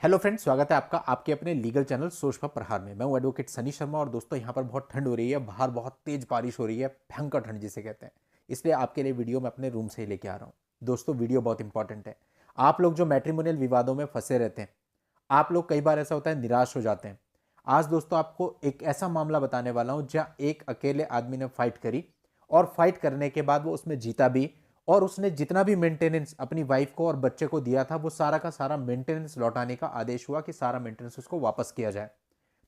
Hello friends, स्वागत है आपका आपके अपने लीगल चैनल सोच पर प्रहार में। मैं हूं एडवोकेट सनी शर्मा और दोस्तों यहाँ पर बहुत ठंड हो रही है, बाहर बहुत तेज बारिश हो रही है, भयंकर ठंड जिसे कहते हैं। इसलिए आपके लिए वीडियो मैं अपने रूम से ही लेके आ रहा हूँ। दोस्तों वीडियो बहुत इंपॉर्टेंट है। आप लोग जो मैट्रिमोनियल विवादों में फंसे रहते हैं, आप लोग कई बार ऐसा होता है निराश हो जाते हैं। आज दोस्तों आपको एक ऐसा मामला बताने वाला हूं जहां एक अकेले आदमी ने फाइट करी और फाइट करने के बाद वो उसमें जीता भी, और उसने जितना भी मेंटेनेंस अपनी वाइफ को और बच्चे को दिया था वो सारा का सारा मेंटेनेंस लौटाने का आदेश हुआ कि सारा मेंटेनेंस उसको वापस किया जाए।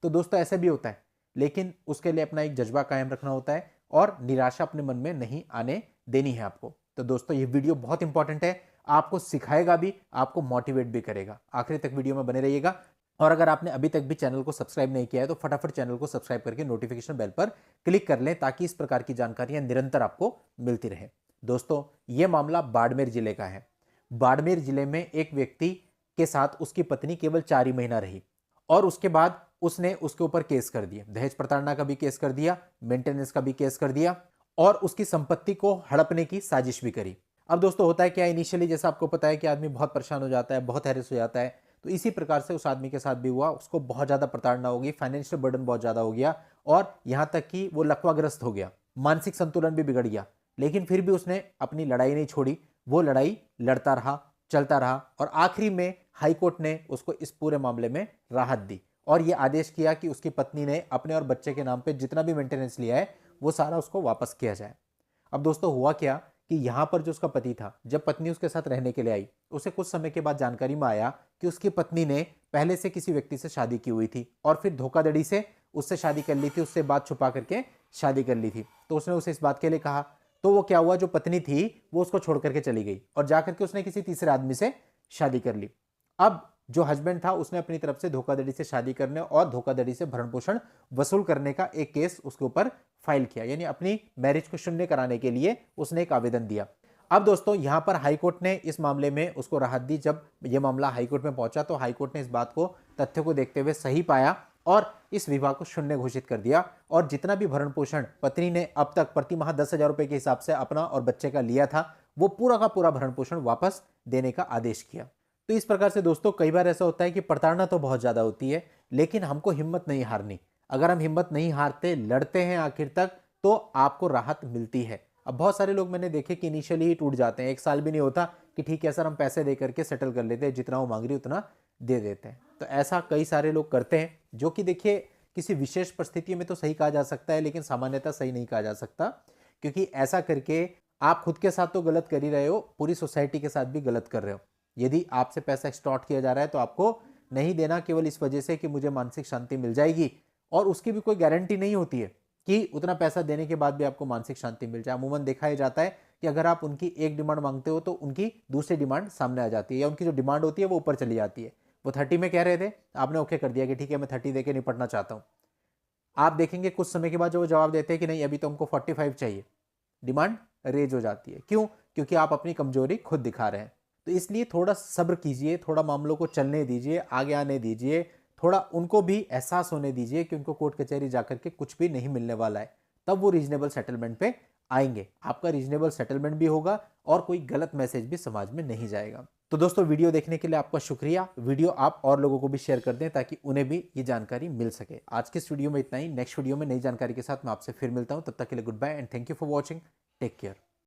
तो दोस्तों ऐसे भी होता है, लेकिन उसके लिए अपना एक जज्बा कायम रखना होता है और निराशा अपने मन में नहीं आने देनी है आपको। तो दोस्तों ये वीडियो बहुत इंपॉर्टेंट है, आपको सिखाएगा भी, आपको मोटिवेट भी करेगा। आखिरी तक वीडियो में बने रहिएगा। और अगर आपने अभी तक भी चैनल को सब्सक्राइब नहीं किया है तो फटाफट चैनल को सब्सक्राइब करके नोटिफिकेशन बेल पर क्लिक कर लें ताकि इस प्रकार की जानकारियां निरंतर आपको मिलती रहे। दोस्तों यह मामला बाड़मेर जिले का है। बाड़मेर जिले में एक व्यक्ति के साथ उसकी पत्नी केवल 4 ही महीना रही और उसके बाद उसने उसके ऊपर केस कर दिया, दहेज प्रताड़ना का भी केस कर दिया, मेंटेनेंस का भी केस कर दिया और उसकी संपत्ति को हड़पने की साजिश भी करी। अब दोस्तों होता है क्या, इनिशियली जैसा आपको पता है कि आदमी बहुत परेशान हो जाता है, बहुत हैरेस हो जाता है, तो इसी प्रकार से उस आदमी के साथ भी हुआ। उसको बहुत ज्यादा प्रताड़ना होगी, फाइनेंशियल बर्डन बहुत ज्यादा हो गया और यहां तक कि वो लकवाग्रस्त हो गया, मानसिक संतुलन भी बिगड़ गया। लेकिन फिर भी उसने अपनी लड़ाई नहीं छोड़ी, वो लड़ाई लड़ता रहा, चलता रहा और आखिरी में हाईकोर्ट ने उसको इस पूरे मामले में राहत दी और यह आदेश किया कि उसकी पत्नी ने अपने और बच्चे के नाम पे जितना भी मेंटेनेंस लिया है वो सारा उसको वापस किया जाए। अब दोस्तों हुआ क्या कि यहां पर जो उसका पति था, जब पत्नी उसके साथ रहने के लिए आई, उसे कुछ समय के बाद जानकारी में आया कि उसकी पत्नी ने पहले से किसी व्यक्ति से शादी की हुई थी और फिर धोखाधड़ी से उससे शादी कर ली थी, उससे बात छुपा करके शादी कर ली थी। तो उसने उसे इस बात के लिए कहा, तो वो क्या हुआ, जो पत्नी थी वो उसको छोड़ करके चली गई और जाकर के उसने किसी तीसरे आदमी से शादी कर ली। अब जो हस्बैंड था उसने अपनी तरफ से धोखाधड़ी से शादी करने और धोखाधड़ी से भरण पोषण वसूल करने का एक केस उसके ऊपर फाइल किया, यानी अपनी मैरिज को शून्य कराने के लिए उसने एक आवेदन दिया। अब दोस्तों यहां पर हाईकोर्ट ने इस मामले में उसको राहत दी। जब यह मामला हाईकोर्ट में पहुंचा तो हाईकोर्ट ने इस बात को, तथ्य को देखते हुए सही पाया और इस विवाह को शून्य घोषित कर दिया और जितना भी भरण पोषण पत्नी ने अब तक प्रति माह 10,000 रुपए के हिसाब से अपना और बच्चे का लिया था, वो पूरा का पूरा भरण पोषण वापस देने का आदेश किया। तो इस प्रकार से दोस्तों कई बार ऐसा होता है कि प्रताड़ना तो बहुत ज्यादा होती है, लेकिन हमको हिम्मत नहीं हारनी। अगर हम हिम्मत नहीं हारते, लड़ते हैं आखिर तक, तो आपको राहत मिलती है। अब बहुत सारे लोग मैंने देखे कि इनिशियली ही टूट जाते हैं, 1 साल भी नहीं होता कि ठीक है सर हम पैसे दे करके सेटल कर लेते हैं, जितना वो मांग रही उतना दे देते हैं। तो ऐसा कई सारे लोग करते हैं, जो कि देखिए किसी विशेष परिस्थिति में तो सही कहा जा सकता है, लेकिन सामान्यतः सही नहीं कहा जा सकता, क्योंकि ऐसा करके आप खुद के साथ तो गलत कर ही रहे हो, पूरी सोसाइटी के साथ भी गलत कर रहे हो। यदि आपसे पैसा एक्सटॉर्ट किया जा रहा है तो आपको नहीं देना, केवल इस वजह से कि मुझे मानसिक शांति मिल जाएगी, और उसकी भी कोई गारंटी नहीं होती है कि उतना पैसा देने के बाद भी आपको मानसिक शांति मिल जाए। अमूमन देखा ही जाता है कि अगर आप उनकी एक डिमांड मांगते हो तो उनकी दूसरी डिमांड सामने आ जाती है, या उनकी जो डिमांड होती है वो ऊपर चली जाती है। वो 30 में कह रहे थे, आपने ओके कर दिया कि ठीक है मैं 30 देके निपटना चाहता हूं। आप देखेंगे कुछ समय के बाद जो वो जवाब देते हैं कि नहीं अभी तो हमको 45 चाहिए, डिमांड रेज हो जाती है। क्यों? क्योंकि आप अपनी कमजोरी खुद दिखा रहे हैं। तो इसलिए थोड़ा सब्र कीजिए, थोड़ा मामलों को चलने दीजिए, आगे आने दीजिए, थोड़ा उनको भी एहसास होने दीजिए कि उनको कोर्ट कचहरी जाकर के कुछ भी नहीं मिलने वाला है। तब वो रीजनेबल सेटलमेंट पे आएंगे, आपका रीजनेबल सेटलमेंट भी होगा और कोई गलत मैसेज भी समाज में नहीं जाएगा। तो दोस्तों वीडियो देखने के लिए आपका शुक्रिया। वीडियो आप और लोगों को भी शेयर कर दें ताकि उन्हें भी ये जानकारी मिल सके। आज के इस वीडियो में इतना ही। नेक्स्ट वीडियो में नई जानकारी के साथ मैं आपसे फिर मिलता हूं। तब तक के लिए goodbye and thank you for watching. Take care.